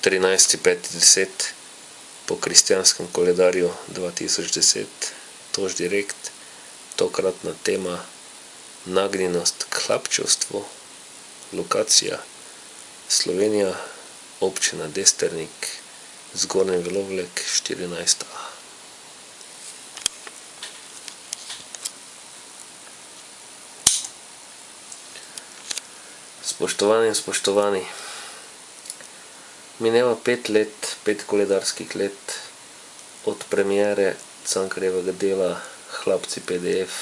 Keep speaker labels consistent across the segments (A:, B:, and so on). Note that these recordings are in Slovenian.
A: 13.5.10 po kristjanskem koledarju 2010, tož direkt, tokratna tema nagnjenost k hlapčevstvu, lokacija Slovenija, občina Desternik, Zgornji Velovlek 14a. Spoštovani in spoštovani, mineva 5 koledarskih let od premiere Cankarjevega dela Hlapci PDF,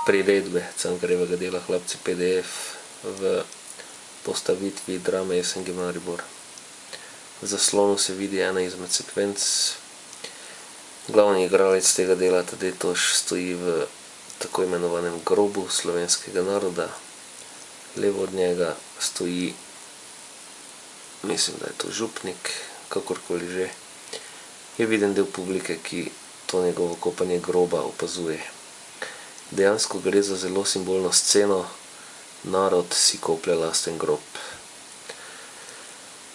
A: priredbe Cankarjevega dela Hlapci PDF v postavitvi Drame SNG Maribor. V zaslonu se vidi ena izmed sekvenc. Glavni igralec tega dela, Tadej Toš, stoji v tako imenovanem grobu slovenskega naroda. Levo od njega stoji, mislim, da je to župnik, kakorkoli že, je viden del publike, ki to njegovo kopanje groba opazuje. Dejansko gre za zelo simbolno sceno, narod si koplje lasten grob.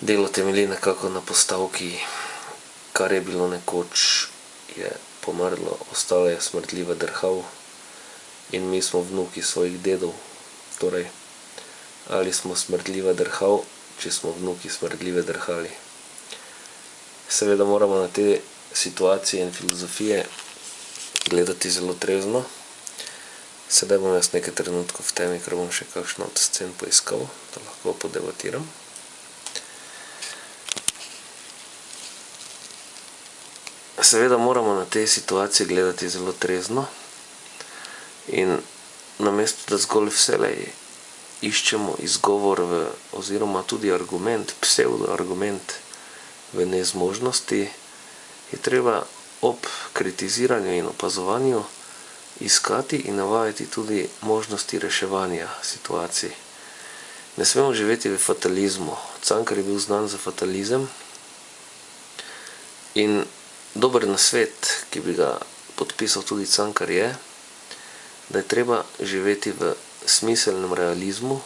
A: Delo temelji nekako na postavki, kar je bilo nekoč, je pomrlo, ostalo je smrdljiva drhal in mi smo vnuki svojih dedov. Torej, ali smo smrdljiva drhal, če smo vnuki smrdljive drhali. Seveda moramo na te situacije in filozofije gledati zelo trezno. Sedaj bom jaz nekaj trenutkov v temi, ker bom še kakšno od scen poiskal, da lahko podebatiram. Seveda moramo na te situacije gledati zelo trezno in namesto, da zgolj vselej iščemo izgovor oziroma tudi argument, pseudoargument v nezmožnosti, je treba ob kritiziranju in opazovanju iskati in navajati tudi možnosti reševanja situacij. Ne smemo živeti v fatalizmu. Cankar je bil znan za fatalizem in dober nasvet, ki bi ga podpisal tudi Cankar, je, da je treba živeti v smiselnem realizmu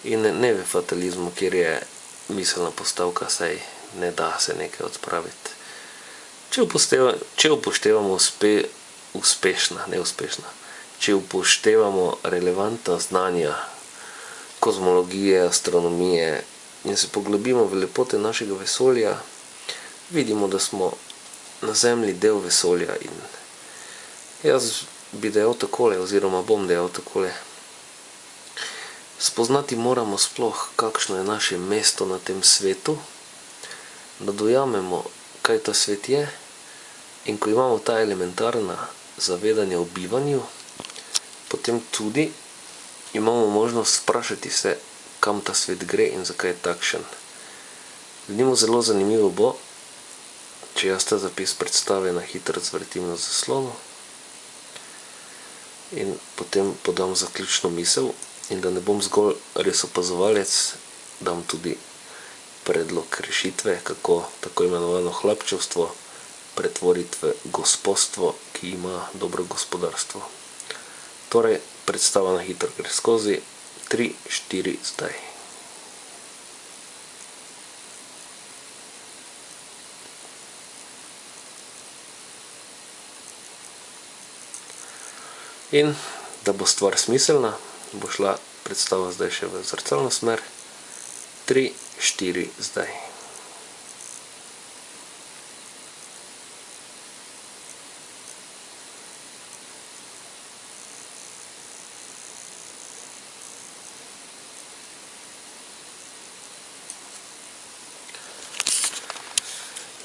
A: in ne v fatalizmu, kjer je miselna postavka, saj ne da se nekaj odpraviti. Če upoštevamo če upoštevamo relevantna znanja kozmologije, astronomije in se poglobimo v lepote našega vesolja, vidimo, da smo na Zemlji del vesolja in jaz bi dejal takole, oziroma bom dejal takole. Spoznati moramo sploh, kakšno je naše mesto na tem svetu, da dojamemo, kaj ta svet je, in ko imamo ta elementarna zavedanja o bivanju, potem tudi imamo možnost vprašati se, kam ta svet gre in zakaj je takšen. Vidimo, zelo zanimivo bo, če jaz ta zapis predstave na hitro zvrtim na zaslonu in potem podam zaključno misel, in da ne bom zgolj res opazovalec, dam tudi predlog rešitve, kako tako imenovano hlapčevstvo pretvoriti v gospodstvo, ki ima dobro gospodarstvo. Torej, predstava na hitro gre skozi, 3, 4, zdaj. In da bo stvar smiselna, bo šla predstava zdaj še v zrcalno smer. 3, 4, zdaj.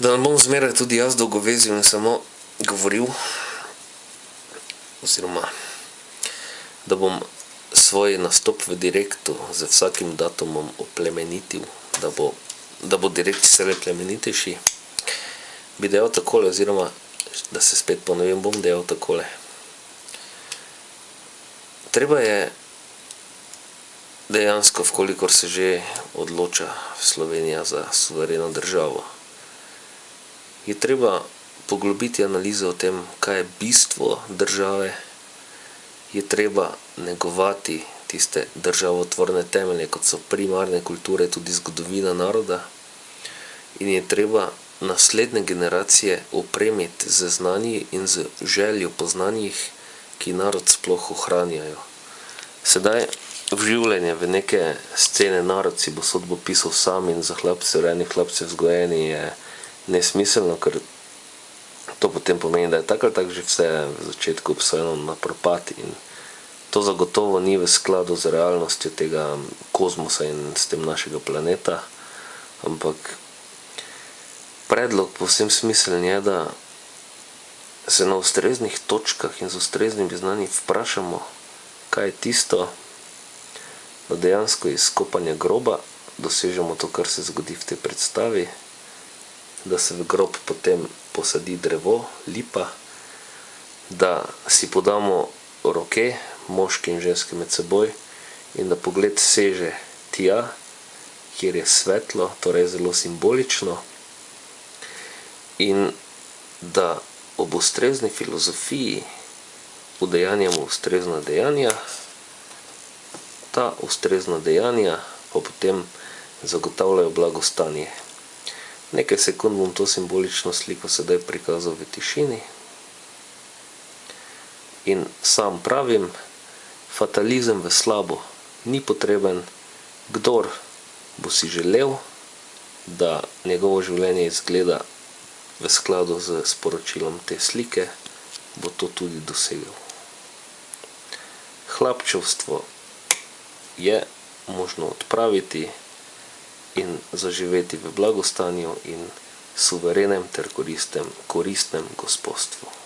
A: Da ne bom zmeraj tudi jaz dolgovezil in samo govoril, oziroma da bom svoj nastop v direktu z vsakim datumom oplemenitil, da bo direkt vse plemenitejši, bi dejal takole, oziroma da se spet ponovim, bom dejal takole. Treba je dejansko, vkolikor se že odloča Slovenija za suvereno državo, je treba poglobiti analizo o tem, kaj je bistvo države, je treba negovati tiste državotvorne temelje, kot so primarne kulture, tudi zgodovina naroda, in je treba naslednje generacije opremiti z znanji in z željo po znanjih, ki narod sploh ohranjajo. Sedaj vživljanje v neke scene narod si bo sodbo pisal sam in za hlapce, urejeni hlapce vzgojeni je nesmiselno, ker to potem pomeni, da je tako ali tako že vse v začetku obsojeno na propad in to zagotovo ni v skladu z realnostjo tega kozmosa in s tem našega planeta, ampak predlog povsem smiseln je, da se na ustreznih točkah in z ustreznimi znanji vprašamo, kaj je tisto, da dejansko iz kopanja groba dosežemo to, kar se zgodi v tej predstavi, da se v grob potem posadi drevo, lipa, da si podamo roke, moški in ženske med seboj, in da pogled seže tja, kjer je svetlo, torej zelo simbolično, in da ob ustrezni filozofiji udejanjamo ustrezna dejanja, ta ustrezna dejanja pa potem zagotavljajo blagostanje. Nekaj sekund bom to simbolično sliko sedaj prikazal v tišini in sam pravim, fatalizem v slabo ni potreben. Kdor bo si želel, da njegovo življenje izgleda v skladu z sporočilom te slike, bo to tudi dosegel. Hlapčevstvo je možno odpraviti in zaživeti v blagostanju in suverenem ter koristnem gospostvu.